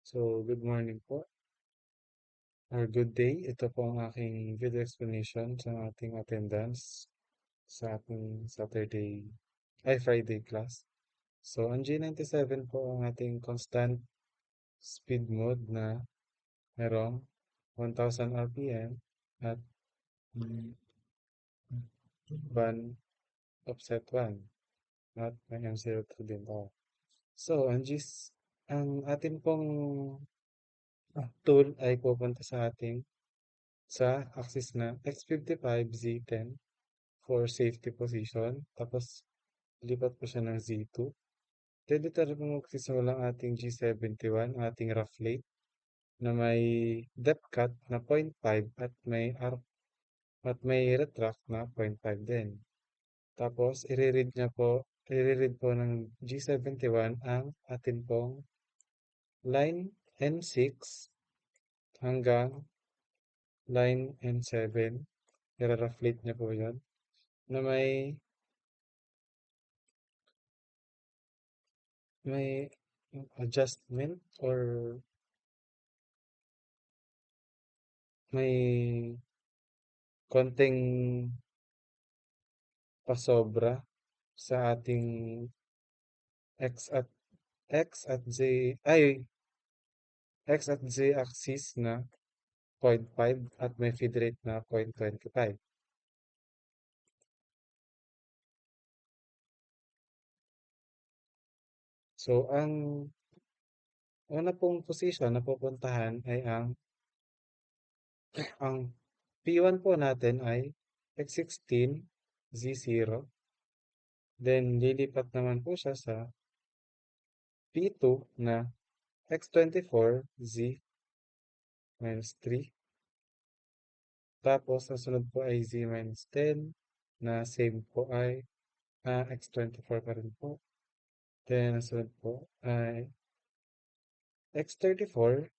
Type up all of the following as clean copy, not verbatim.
So, good morning po or good day. Ito po ang aking video explanation sa ating attendance sa ating Friday class. So, ang G97 po ang ating constant speed mode na merong 1000 RPM at 1 offset 1 at may M02 din po. So, ang ating pong tool ay pupunta sa axis na X55 Z10 for safety position. Tapos, lipat po siya ng Z2. Then, dito rin po magsisimula ang ating G71, ang ating rough late, na may depth cut na 0.5 at may retract na 0.5 din. Tapos, i-read po ng G71 ang atin pong line N6 hanggang line N7. I-rough late niya po yun na may adjustment or may konting pasobra sa ating x at x at z ay x at z axis na 0.5 at may feed rate na 0.25. So, ang una pong position na pupuntahan ay ang P1 po natin ay x16 z0. Then, lilipat naman po siya sa P2 na x24 z minus 3. Tapos, ang sunod po ay z minus 10 na same po ay x24 pa rin po. Then, ang sunod po ay x34,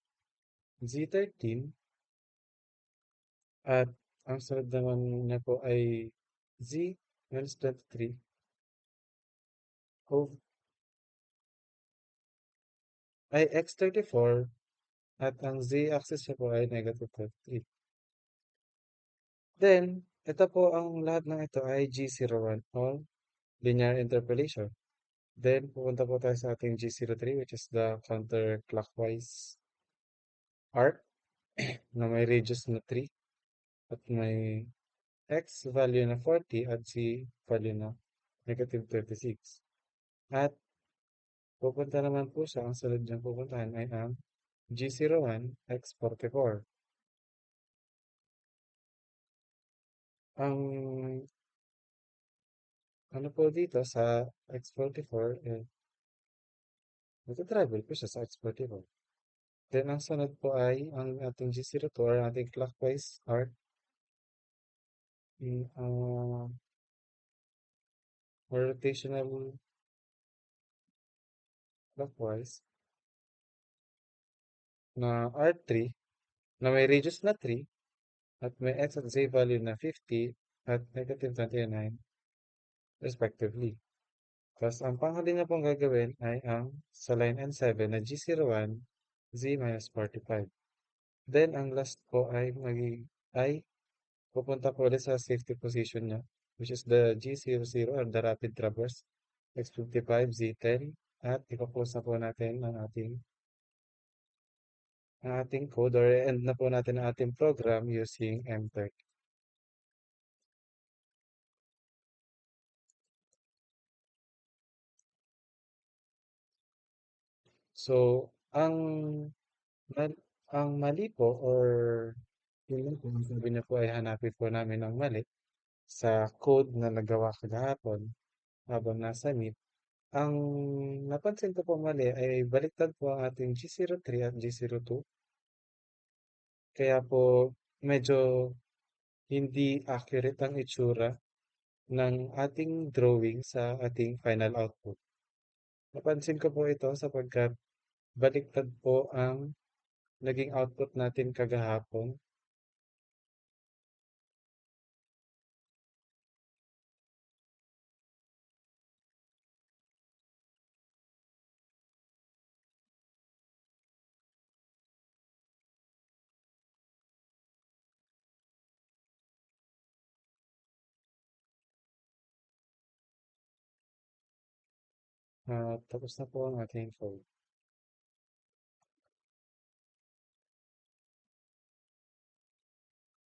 z13, at ang sunod naman niya po ay z minus 23 of ay x34 at ang z-axis niya po ay negative 23. Then, ito po ang lahat ng ito ay G01 or linear interpolation. Then, pupunta po tayo sa ating G03 which is the counterclockwise arc na may radius na 3 at may x value na 40 at z value na negative 36. At pupunta naman po siya, ang sunod niyang pupuntahan ay ang G01 x 44. Ang ano po dito sa x 44, nagta-travel po siya sa x 44. Then, ang sunod po ay ang ating G02 or ating clockwise arc or rotational clockwise na R3 na may radius na 3 at may x at z value na 50 at negative 29 respectively. Tapos, ang panghuli na pong gagawin ay ang sa line N7 na G01 z minus 45. Then, ang last po ay pupunta po ulit sa safety position niya, which is the G00 or the rapid traverse X55 Z10 at ipo-post na po natin ang ating code or end na po natin ang ating program using MTech. So, mal- ang mali po or yun lang po, ang sabi niya po ay hanapin po namin ang mali sa code na nagawa kagahapon habang nasa Meet. Ang napansin ko po mali ay baliktad po ang ating G03 at G02. Kaya po medyo hindi accurate ang itsura ng ating drawing sa ating final output. Napansin ko po ito sapagkat baliktad po ang naging output natin kagahapon. Tapos na po ang ating code.